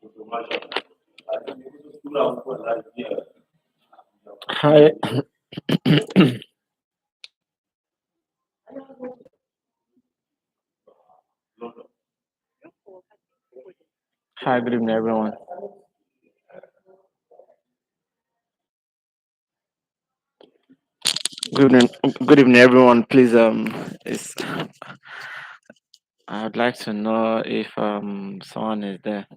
Hi, hi, good evening, everyone. Good evening, good evening, everyone. Please, I'd like to know if someone is there.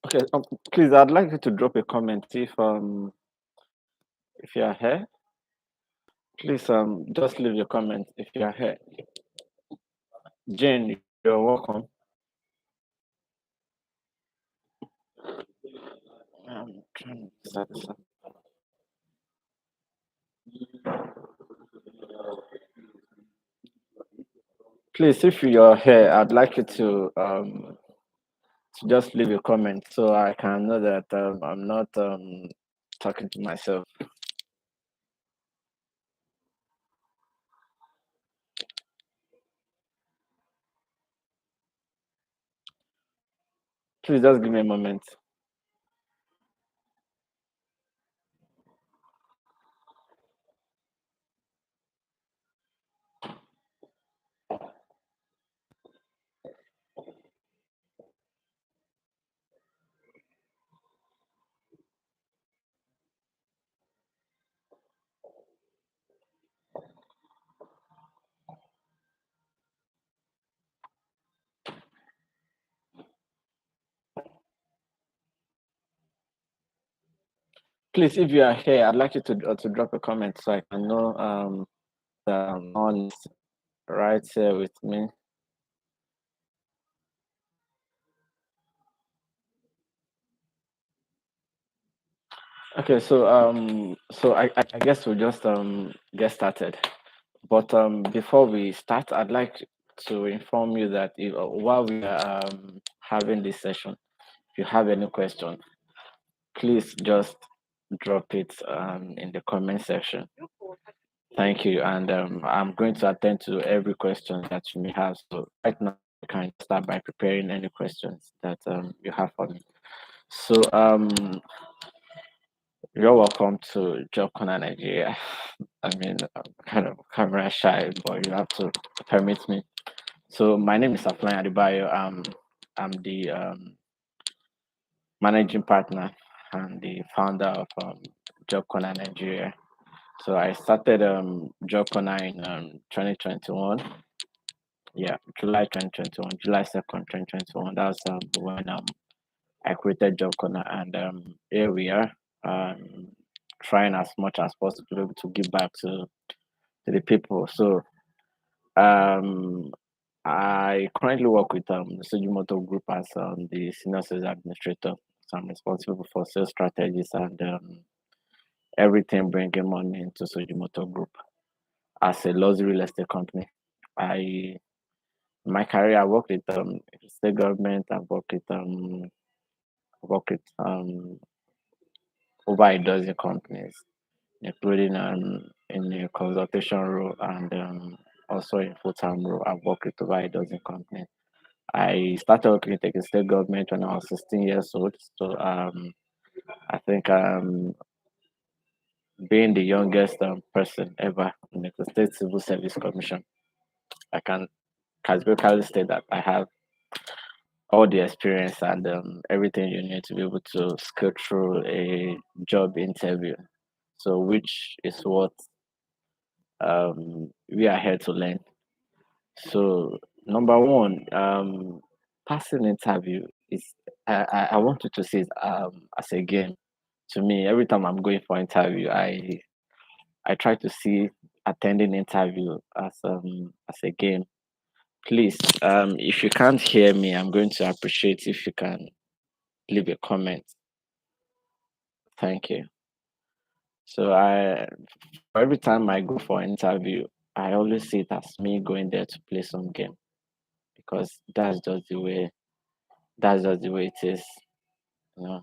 Okay, please, I'd like you to drop a comment if you are here. Please, just leave your comment if you are here. Jane, you're welcome. Trying to start this up. Please, if you're here, I'd like you to just leave a comment so I can know that I'm not talking to myself. Please just give me a moment. Please, if you are here, I'd like you to drop a comment so I can know that I'm on right here with me. Okay, so I guess we'll just get started. But before we start, I'd like to inform you that while we are having this session, if you have any question, please just drop it in the comment section. Thank you, and I'm going to attend to every question that you may have. So right now, you can start by preparing any questions that you have for me. So you're welcome to Job Corner Nigeria. I mean, I'm kind of camera shy, but you have to permit me. So my name is Afolayan Adebayo. I'm the managing partner and the founder of Job Corner Nigeria. So I started Job Corner in 2021. Yeah, July 2021, July 2nd, 2021. That's when I created Job Corner, and here we are, um, trying as much as possible to give back to the people. So um, I currently work with the Sojimoto Group as the senior sales administrator. So I'm responsible for sales strategies and everything bringing money into Sojimoto Group as a luxury real estate company. I In my career, I worked with state government. I've worked with over a dozen companies, including in a consultation role and also in full time role. I've worked with over a dozen companies. I started working with the state government when I was 16 years old. So I think being the youngest person ever in the State Civil Service Commission, I can categorically state that I have all the experience and everything you need to be able to scale through a job interview. So, which is what we are here to learn. So, number one, passing interview is I want you to see it as a game. To me, every time I'm going for interview, I try to see attending interview as a game. Please, if you can't hear me, I'm going to appreciate if you can leave a comment. Thank you. So every time I go for an interview, I always see it as me going there to play some game because that's just the way it is. You know.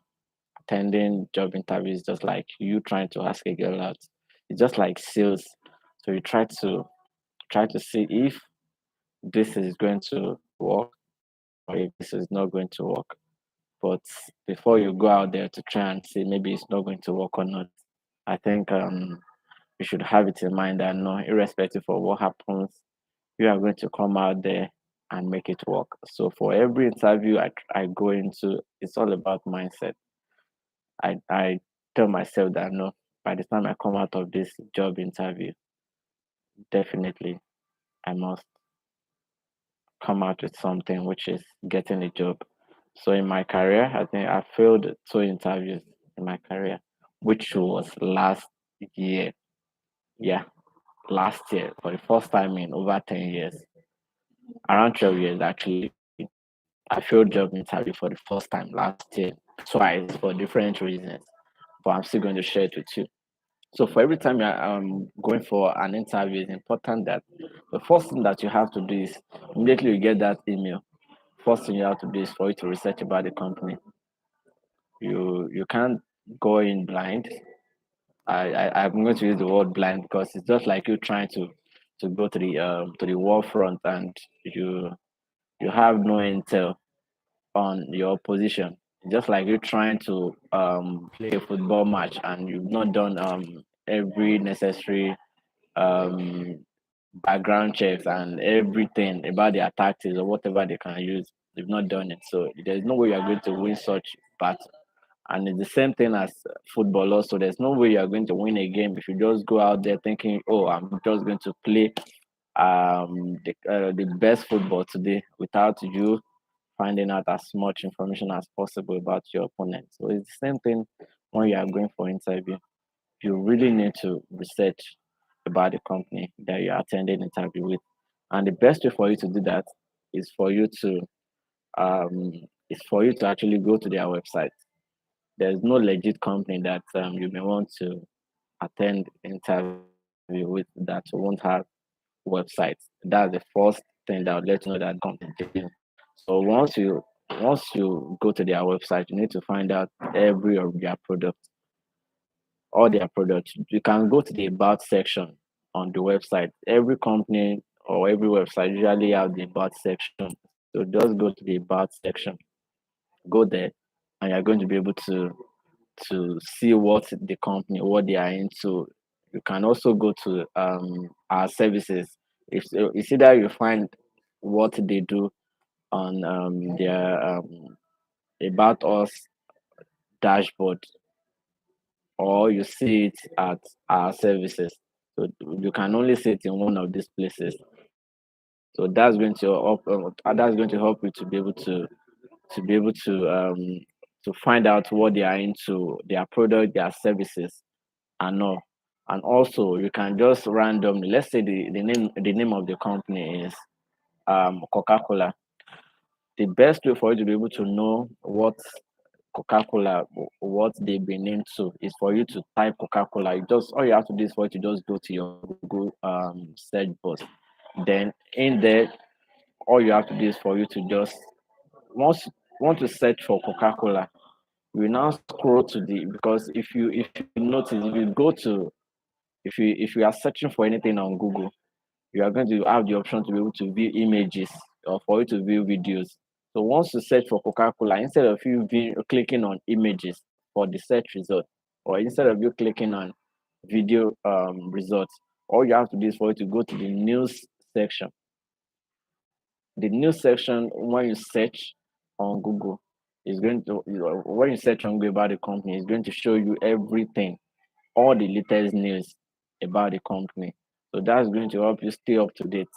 attending job interviews, just like you trying to ask a girl out. It's just like sales. So you try to see if this is going to work or if this is not going to work. But before you go out there to try and see maybe it's not going to work or not, I think you should have it in mind that no, irrespective of what happens, you are going to come out there and make it work. So for every interview I go into, it's all about mindset. I tell myself that no, by the time I come out of this job interview, definitely I must come out with something, which is getting a job. So in my career, I think I failed two interviews in my career, which was last year. Yeah, last year for the first time in over 10 years, around 12 years actually. I failed job interview for the first time last year, twice for different reasons, but I'm still going to share it with you. So for every time you're going for an interview, it's important that the first thing that you have to do is immediately you get that email. First thing you have to do is for you to research about the company. You can't go in blind. I'm going to use the word blind because it's just like you trying to go to the war front and you have no intel on your position. Just like you trying to play a football match and you've not done every necessary um, background checks and everything about their tactics or whatever they can use. They've not done it, so there's no way you're going to win such battle. And it's the same thing as football. Also, there's no way you're going to win a game if you just go out there thinking, "Oh, I'm just going to play the best football today," without you finding out as much information as possible about your opponent. So it's the same thing when you are going for interview. You really need to research about the company that you're attending interview with. And the best way for you to do that is for you to um actually go to their website. There's no legit company that you may want to attend interview with that won't have websites. That's the first thing that will let you know that company is genuine. So once you go to their website, you need to find out every of their products, all their products. You can go to the about section on the website. Every company or every website usually have the about section. So just go to the about section, go there, and you're going to be able to see what the company, what they are into. You can also go to our services. If it's either you find what they do on their about us dashboard, or you see it at our services. So you can only see it in one of these places. So that's going to help you to be able to find out what they are into, their product, their services, and all. And also, you can just randomly, let's say the name of the company is Coca-Cola. The best way for you to be able to know what Coca-Cola, what they've been into, is for you to type Coca-Cola. You just all you have to do is for you to just go to your Google search box. Then in there, all you have to do is for you to just once you want to search for Coca-Cola, you now scroll to the because if you notice if you go to if you are searching for anything on Google, you are going to have the option to be able to view images or for you to view videos. So once you search for Coca-Cola, instead of clicking on images for the search result, or instead of you clicking on video results, all you have to do is for you to go to the news section. The news section, when you search on Google, is going to when you search on Google about the company, it's going to show you everything, all the latest news about the company. So that's going to help you stay up to date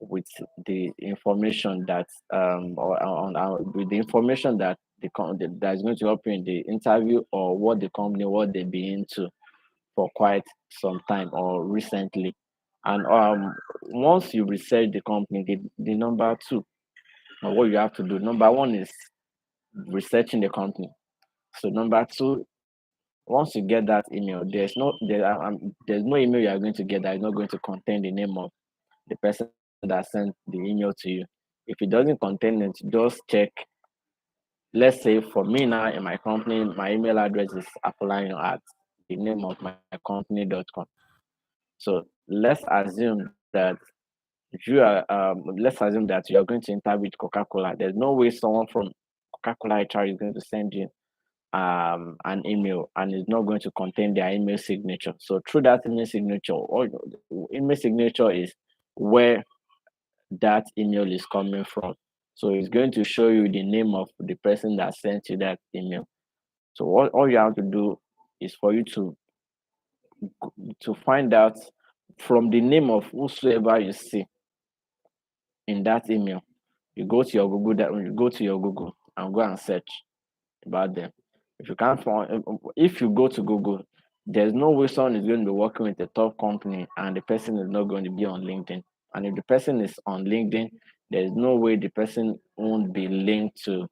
with the information that with the information that that is going to help you in the interview or what the company what they be into for quite some time or recently. And once you research the company, the number two, or what you have to do, number one is researching the company. So number two, once you get that email, there's no email you are going to get that is not going to contain the name of the person that sent the email to you. If it doesn't contain it, just check let's say for me now in my company, my email address is Afolayan at the name of my company.com. So let's assume that you're going to interview with Coca-Cola. There's no way someone from Coca-Cola HR is going to send you an email and it's not going to contain their email signature. So through that email signature, or email signature is where that email is coming from. So it's going to show you the name of the person that sent you that email. So all you have to do is for you to find out from the name of whosoever you see in that email. You go to your Google and go and search about them. If you can't find, if you go to Google, there's no way someone is going to be working with a top company and the person is not going to be on LinkedIn. And if the person is on LinkedIn, there's no way the person won't be linked to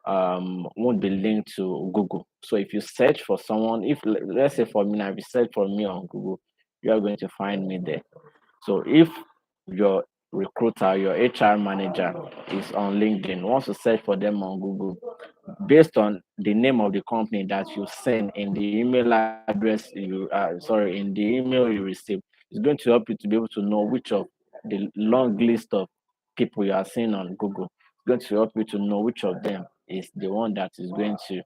Google. So if you search for someone, if let's say for me now, if you search for me on Google, you are going to find me there. So if your recruiter, your HR manager is on LinkedIn, wants to search for them on Google, based on the name of the company that you send in the email address in the email you receive, it's going to help you to be able to know which of the long list of people you are seeing on Google. It's going to help you to know which of them is the one that is going to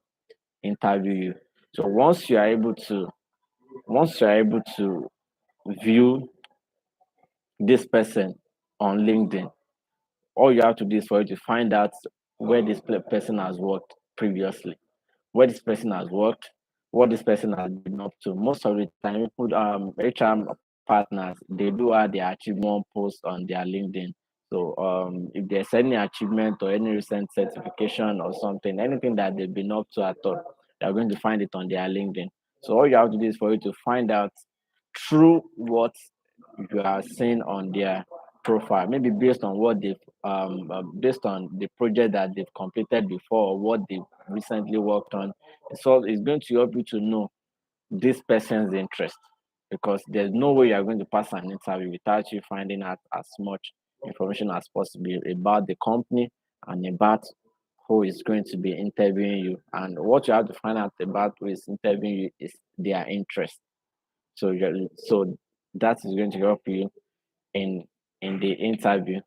interview you. So once you are able to view this person on LinkedIn, all you have to do is for you to find out where this person has worked previously, where this person has worked, what this person has been up to. Most of the time, people, HR partners, they do add their achievement post on their LinkedIn. So if there's any achievement or any recent certification or something, anything that they've been up to at all, they're going to find it on their LinkedIn. So all you have to do is for you to find out through what you are seeing on their profile, maybe based on the project that they've completed before or what they've recently worked on. So it's going to help you to know this person's interest, because there's no way you're going to pass an interview without you finding out as much information as possible about the company and about who is going to be interviewing you. And what you have to find out about who is interviewing you is their interest. So that is going to help you in the interview.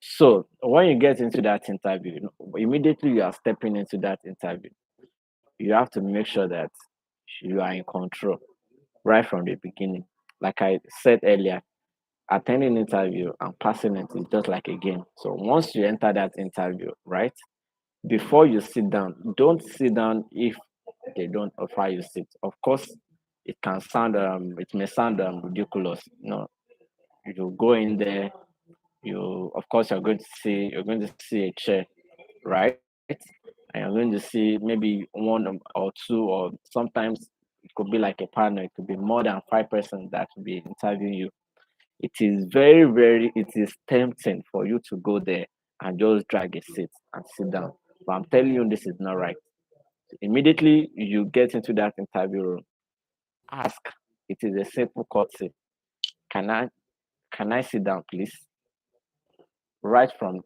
So when you get into that interview, immediately you are stepping into that interview, you have to make sure that you are in control right from the beginning. Like I said earlier, attending interview and passing it is just like a game. So once you enter that interview, right, before you sit down, don't sit down if they don't offer you seat. Of course, it may sound ridiculous. You go in there, you of course you're going to see a chair, right? And you're going to see maybe one or two, or sometimes it could be like a panel, it could be more than five persons that will be interviewing you. It is tempting for you to go there and just drag a seat and sit down. But I'm telling you, this is not right. Immediately you get into that interview room, ask. It is a simple courtesy. Can I sit down, please? Right from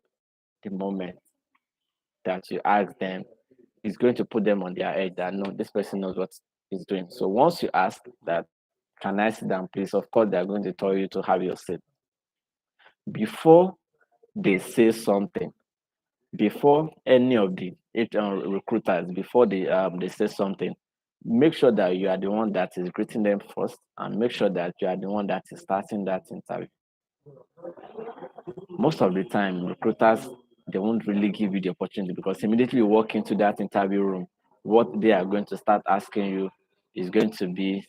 the moment that you ask them, is going to put them on their edge that no, this person knows what he's doing. So once you ask that, can I sit down, please? Of course, they're going to tell you to have your seat. Before they say something, before any of the recruiters, before they say something, make sure that you are the one that is greeting them first, and make sure that you are the one that is starting that interview. Most of the time, recruiters, they won't really give you the opportunity, because immediately you walk into that interview room, what they are going to start asking you is going to be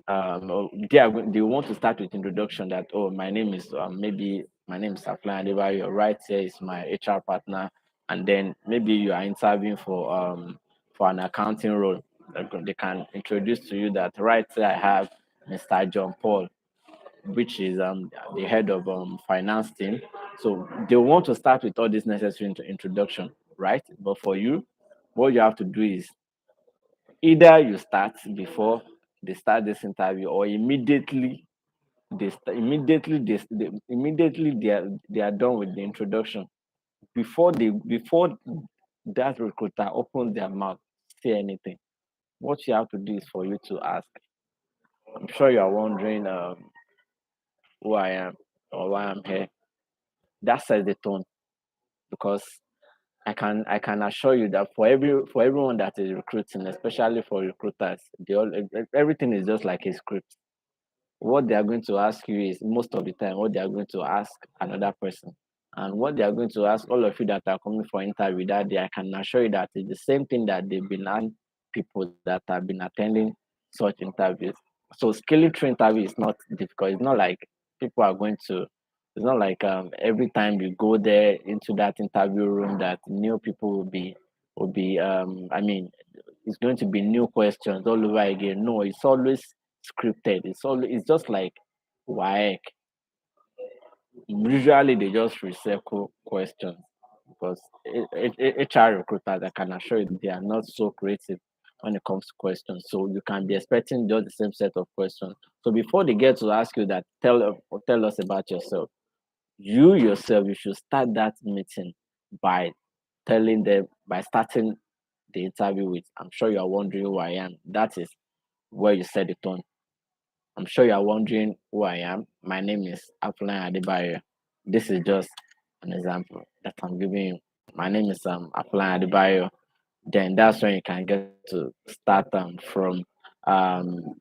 they want to start with introduction, that oh, my name is maybe my name is Afolayan Adebayo, right here is my HR partner, and then maybe you are interviewing for an accounting role. They can introduce to you that right here I have Mr. John Paul, which is the head of finance team. So they want to start with all this necessary introduction, right? But for you, what you have to do is either you start before they start this interview, or immediately they are done with the introduction. Before that recruiter opens their mouth, say anything, what you have to do is for you to ask. I'm sure you are wondering who I am or why I'm here. That sets the tone because I can assure you that for everyone that is recruiting, especially for recruiters, everything is just like a script. What they are going to ask you is most of the time what they are going to ask another person. And what they are going to ask all of you that are coming for interview that day, I can assure you that it's the same thing that they've been asking people that have been attending such interviews. So scaling through interview is not difficult. It's not like people are going to it's not like every time you go there into that interview room that new people will be I mean it's going to be new questions all over again. No, it's always scripted. It's just like why usually they just recycle questions because HR recruiters, I can assure you, they are not so creative when it comes to questions. So you can be expecting just the same set of questions. So before they get to ask you that, tell us about yourself. You yourself, you should start that meeting by telling them by starting the interview with, "I'm sure you are wondering who I am." That is where you set the tone. I'm sure you are wondering who I am. My name is Afolayan Adebayo. This is just an example that I'm giving you. My name is Afolayan Adebayo. Then that's when you can get to start from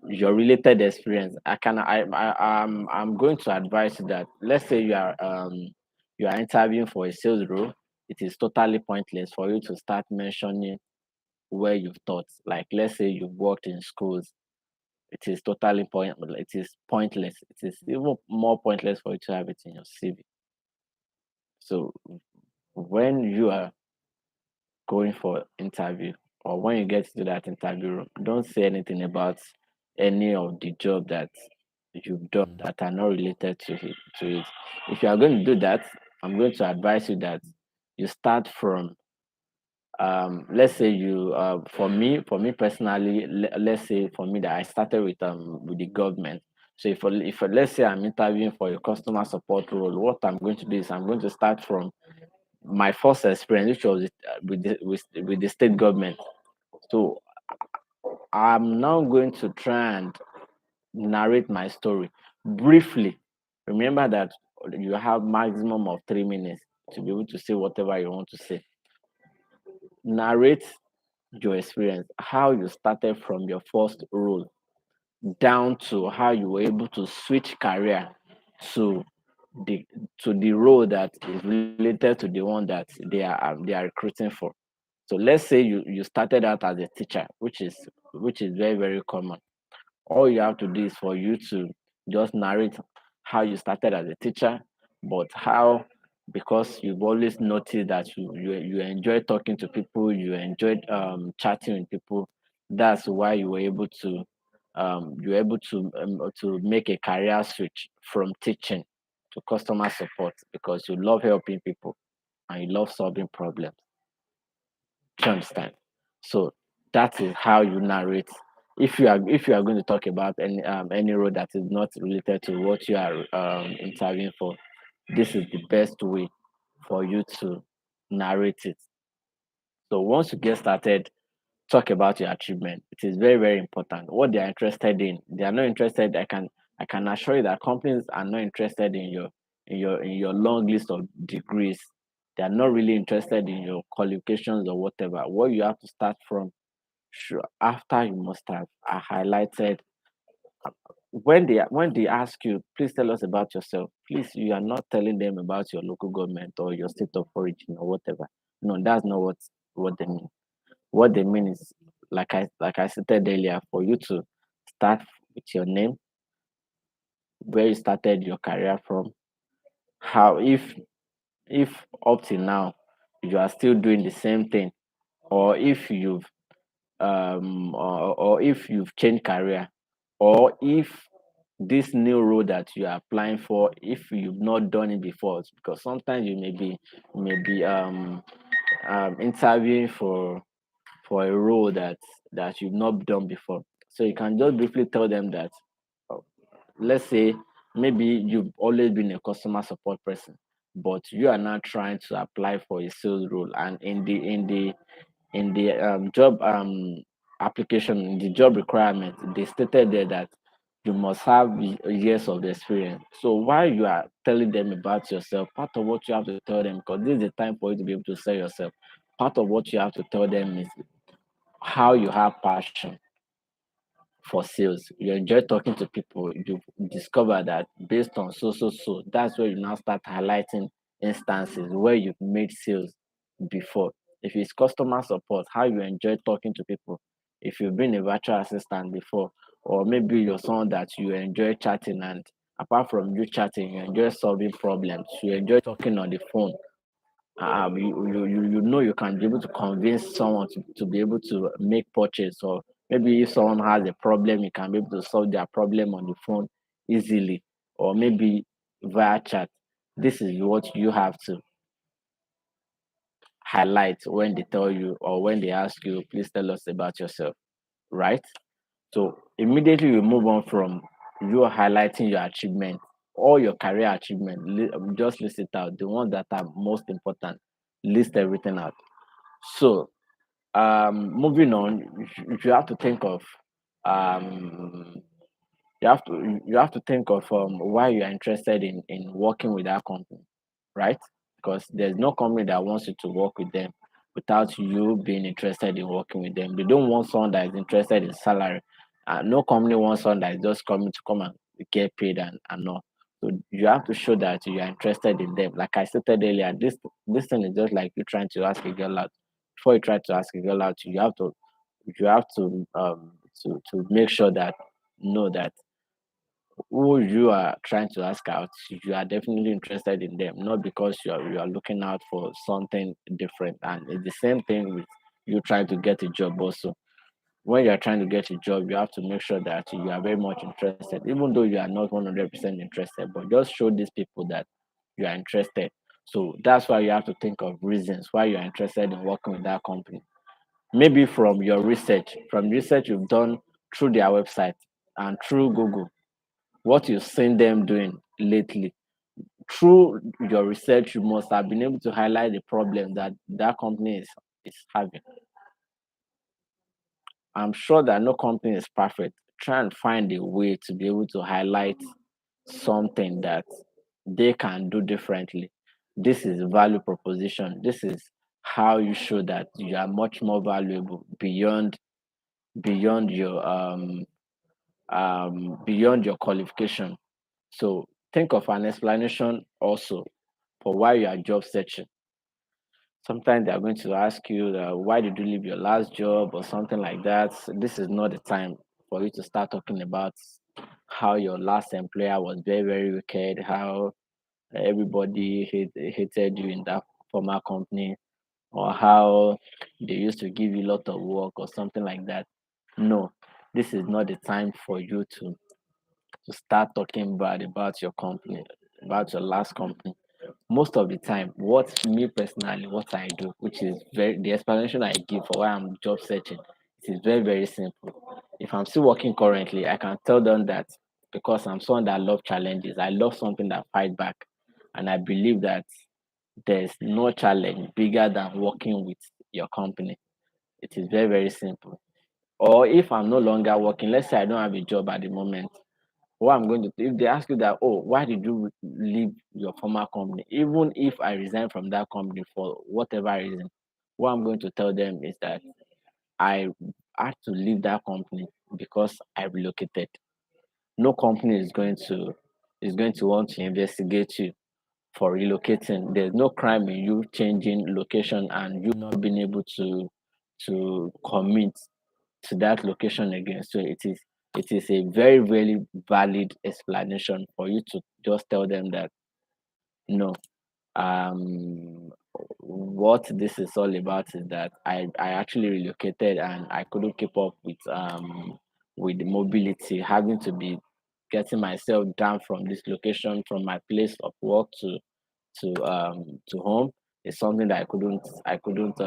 your related experience. I'm going to advise you that let's say you are interviewing for a sales role. It is totally pointless for you to start mentioning where you've taught. Like let's say you've worked in schools, it is totally it is pointless. It is even more pointless for you to have it in your CV. So when you are going for interview or when you get to that interview room, don't say anything about any of the job that you've done that are not related to it. If you are going to do that, I'm going to advise you that you start from let's say you for me personally, let's say for me that I started with the government. So if let's say I'm interviewing for a customer support role, what I'm going to do is I'm going to start from my first experience, which was with the state government. So I'm now going to try and narrate my story briefly. Remember that you have maximum of 3 minutes to be able to say whatever you want to say. Narrate your experience, how you started from your first role down to how you were able to switch career to the the role that is related to the one that they are recruiting for. So let's say you started out as a teacher, which is very very common. All you have to do is for you to just narrate how you started as a teacher, but how, because you've always noticed that you enjoy talking to people, you enjoyed chatting with people. That's why you were able to make a career switch from teaching to customer support because you love helping people and you love solving problems. Do you understand? So that is how you narrate. If you are going to talk about any role that is not related to what you are interviewing for, this is the best way for you to narrate it. So once you get started, talk about your achievement. It is very, very important. What they are interested in, they are not interested. I can assure you that companies are not interested in your long list of degrees. They are not really interested in your qualifications or whatever. What you have to start from, sure, after you must have highlighted when they ask you, please tell us about yourself. Please, you are not telling them about your local government or your state of origin or whatever. No, that's not what they mean. What they mean is, like I stated earlier, for you to start with your name, where you started your career from, how if up till now you are still doing the same thing, or if you've changed career, or if this new role that you are applying for, if you've not done it before, because sometimes you may be interviewing for a role that you've not done before. So you can just briefly tell them that, uh, let's say maybe you've always been a customer support person, but you are now trying to apply for a sales role, and in the job application, in the job requirement, they stated there that you must have years of experience. So while you are telling them about yourself, part of what you have to tell them, because this is the time for you to be able to sell yourself, part of what you have to tell them is how you have passion for sales. You enjoy talking to people. You discover that based on so. That's where you now start highlighting instances where you've made sales before. If it's customer support, how you enjoy talking to people. If you've been a virtual assistant before, or maybe you're someone that you enjoy chatting, and apart from you chatting, you enjoy solving problems. You enjoy talking on the phone. You know you can be able to convince someone to be able to make purchase, or maybe if someone has a problem, you can be able to solve their problem on the phone easily, or maybe via chat. This is what you have to highlight when they tell you, or when they ask you, please tell us about yourself, right? So immediately we move on from you highlighting your achievement, all your career achievement. Just list it out, the ones that are most important. List everything out. So moving on, you have to think of um, you have to think of why you are interested in working with that company, right? Because there's no company that wants you to work with them without you being interested in working with them. They don't want someone that is interested in salary. No company wants someone that is just coming to come and get paid and all. So you have to show that you are interested in them. Like I stated earlier, this thing is just like you trying to ask a girl out. Before you try to ask a girl out, you have to make sure that know that who you are trying to ask out, you are definitely interested in them, not because you are looking out for something different. And it's the same thing with you trying to get a job also. When you are trying to get a job, you have to make sure that you are very much interested, even though you are not 100% interested, but just show these people that you are interested. So that's why you have to think of reasons why you are interested in working with that company. Maybe from research you've done through their website and through Google, what you've seen them doing lately. Through your research, you must have been able to highlight the problem that that company is having. I'm sure that no company is perfect. Try and find a way to be able to highlight something that they can do differently. This is value proposition. This is how you show that you are much more valuable beyond your beyond your qualification. So think of an explanation also for why you are job searching. Sometimes they are going to ask you, why did you leave your last job or something like that. So this is not the time for you to start talking about how your last employer was very, very wicked, how everybody hated you in that former company, or how they used to give you a lot of work or something like that. No, this is not the time for you to start talking bad about your company, about your last company. Most of the time, what me personally, what I do, which is very the explanation I give for why I'm job searching, it is very, very simple. If I'm still working currently, I can tell them that because I'm someone that love challenges, I love something that fight back. And I believe that there's no challenge bigger than working with your company. It is very, very simple. Or if I'm no longer working, let's say I don't have a job at the moment, what I'm going to do, if they ask you that, oh, why did you leave your former company? Even if I resign from that company for whatever reason, what I'm going to tell them is that I had to leave that company because I relocated. No company is going to want to investigate you for relocating. There's no crime in you changing location and you not being able to commit to that location again. So it is a very, very valid explanation for you to just tell them that no, um what this is all about is that I actually relocated and I couldn't keep up with the mobility, having to be getting myself down from this location, from my place of work to home, is something that I couldn't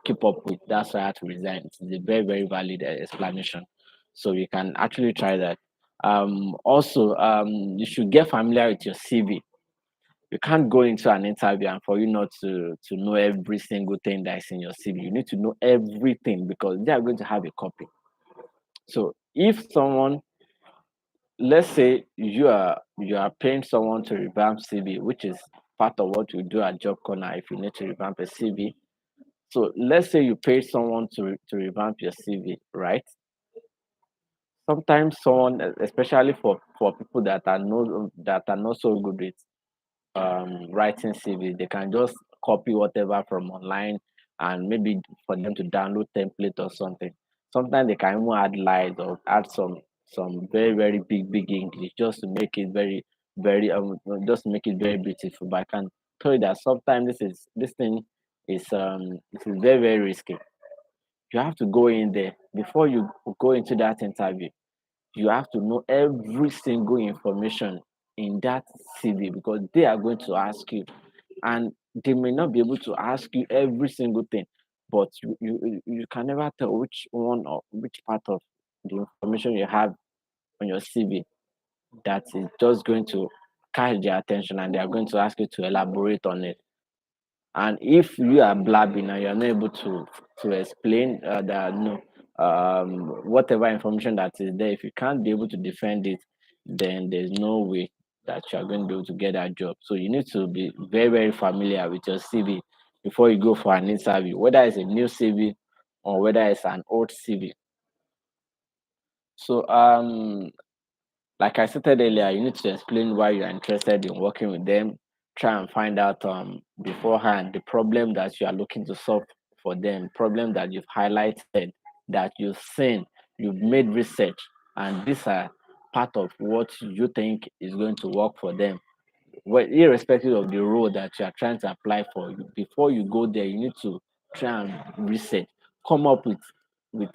keep up with. That's why I had to resign. It's a very, very valid explanation. So you can actually try that. Also, you should get familiar with your CV. You can't go into an interview and for you not to know every single thing that is in your CV. You need to know everything because they are going to have a copy. So if someone, let's say you are paying someone to revamp CV, which is part of what you do at Job Corner if you need to revamp a CV. So let's say you pay someone to revamp your CV, right? Sometimes someone, especially for people that are not so good with writing CV, they can just copy whatever from online and maybe for them to download template or something. Sometimes they can even add lines or add some very very big English just to make it very very just to make it very beautiful. But I can tell you that sometimes this thing is very very risky. You have to go in there before you go into that interview. You have to know every single information in that CV because they are going to ask you, and they may not be able to ask you every single thing, but you can never tell which one or which part of the information you have on your CV that is just going to catch their attention, and they are going to ask you to elaborate on it. And if you are blabbing and you're not able to explain that no, whatever information that is there, if you can't be able to defend it, then there's no way that you are going to be able to get that job. So you need to be very very familiar with your CV before you go for an interview, whether it's a new CV or whether it's an old CV. So like I stated earlier, you need to explain why you're interested in working with them. Try and find out beforehand the problem that you are looking to solve for them, problem that you've highlighted, that you've seen, you've made research, and these are part of what you think is going to work for them. Well, irrespective of the role that you are trying to apply for, before you go there, you need to try and research, come up with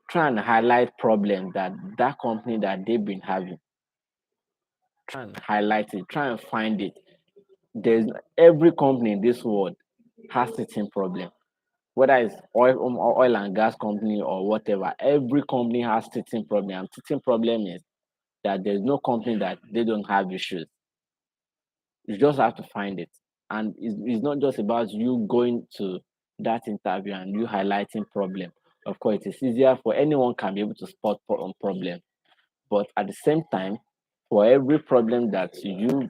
try and highlight problems that that company that they've been having. Try and highlight it, try and find it. There's every company in this world has certain problem, whether it's oil and gas company or whatever. Every company has certain problem, and certain problem is that there's no company that they don't have issues. You just have to find it, and it's not just about you going to that interview and you highlighting problem. Of course, it is easier for anyone can be able to spot problem, but at the same time, for every problem that you've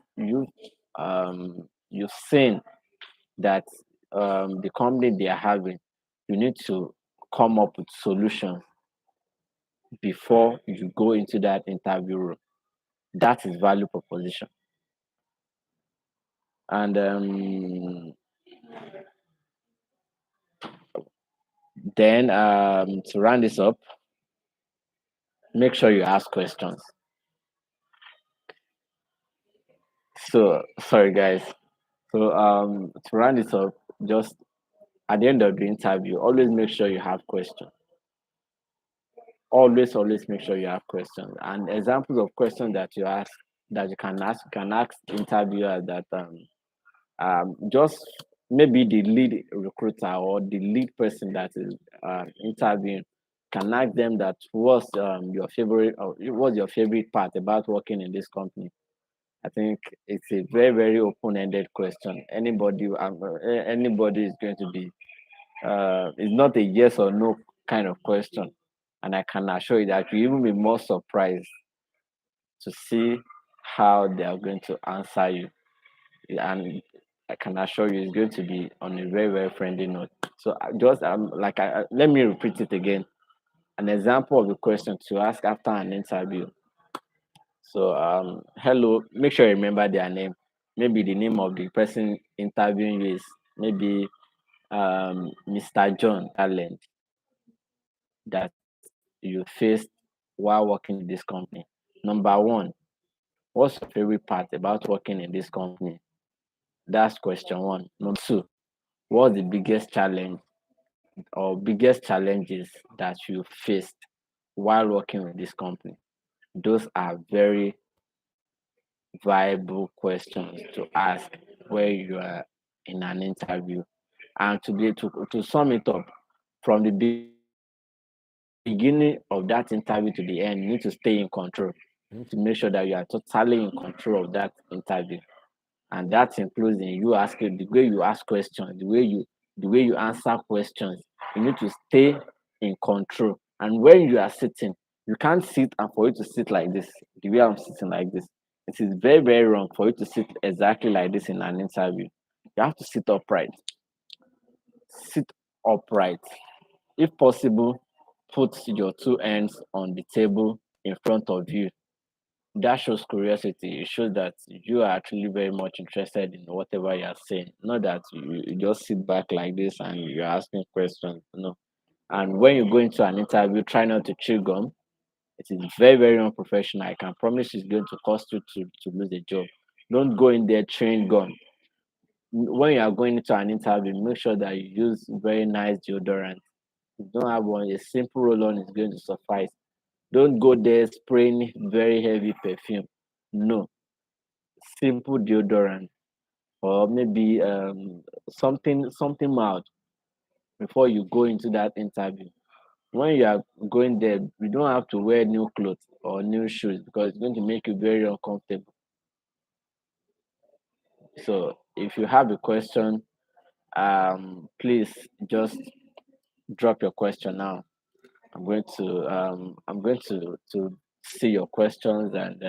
seen that the company they are having, you need to come up with solutions before you go into that interview room. That is value proposition. And then to round this up, make sure you ask questions. So sorry guys. So to round this up, just at the end of the interview, always make sure you have questions. Always make sure you have questions and examples of questions that you ask that you can ask interviewers that just maybe the lead recruiter or the lead person that is interviewing can ask them that what's your favorite or what's your favorite part about working in this company. I think it's a very very open-ended question. Anybody is going to be it's not a yes or no kind of question. And I can assure you that you even be more surprised to see how they are going to answer you. And I can assure you it's going to be on a very, very friendly note. So just let me repeat it again. An example of a question to ask after an interview. So hello, make sure you remember their name. Maybe the name of the person interviewing you is maybe Mr. John Talent that you faced while working in this company. Number one, what's your favorite part about working in this company? That's question one. Number two, what's the biggest challenge or biggest challenges that you faced while working with this company? Those are very viable questions to ask where you are in an interview. And to sum it up, from the beginning of that interview to the end, you need to stay in control. You need to make sure that you are totally in control of that interview. and that includes in you asking the way you ask questions, the way you answer questions. You need to stay in control. And when you are sitting, you can't sit and for you to sit like this, the way I'm sitting like this. It is very, very wrong for you to sit exactly like this in an interview. You have to sit upright. Sit upright. If possible, put your two hands on the table in front of you. That shows curiosity. It shows that you are actually very much interested in whatever you are saying. Not that you just sit back like this and you're asking questions. No. And when you go into an interview, try not to chew gum. It is very, very unprofessional. I can promise it's going to cost you to lose a job. Don't go in there chewing gum. When you are going into an interview, make sure that you use very nice deodorant. If you don't have one, a simple roll on is going to suffice. Don't go there spraying very heavy perfume. No, simple deodorant or maybe something mild before you go into that interview. When you are going there, you don't have to wear new clothes or new shoes because it's going to make you very uncomfortable. So if you have a question, please just drop your question now. I'm going to see your questions, and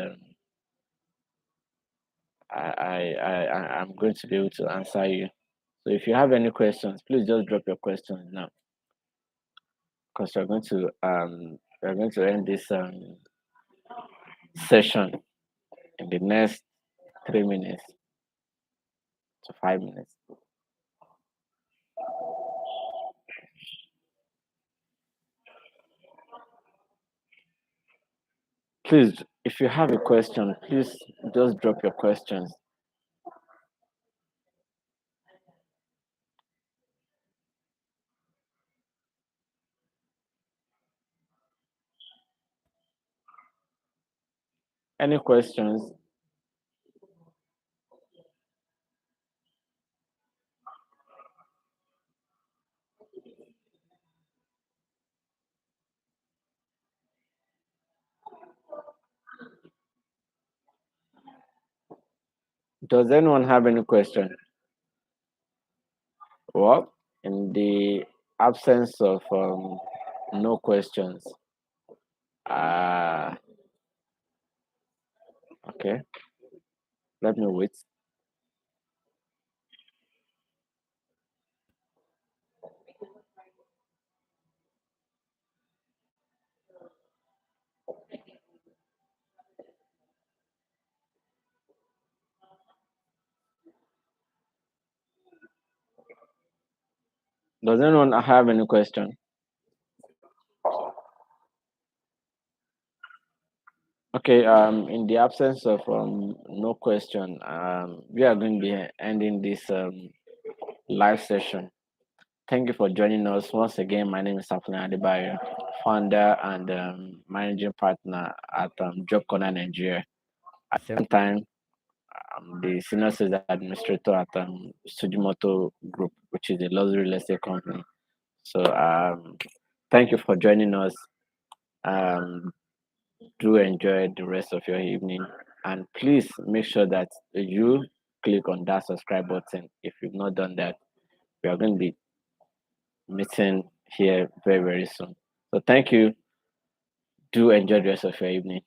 I'm going to be able to answer you. So if you have any questions, please just drop your questions now, because we're going to end this session in the next 3 minutes to 5 minutes. Please, if you have a question, please just drop your questions. Any questions? Does anyone have any question? Well, in the absence of no questions, uh, okay, let me wait. Does anyone have any question? Okay, in the absence of no question, we are going to be ending this live session. Thank you for joining us once again. My name is Afolayan Adebayo, founder and managing partner at Job Corner Nigeria. At the same time, I'm the senior sales administrator at Sujimoto Group, which is a luxury real estate company. So, thank you for joining us. Um, do enjoy the rest of your evening, and please make sure that you click on that subscribe button if you've not done that. We are going to be meeting here very, very soon. So, thank you. Do enjoy the rest of your evening.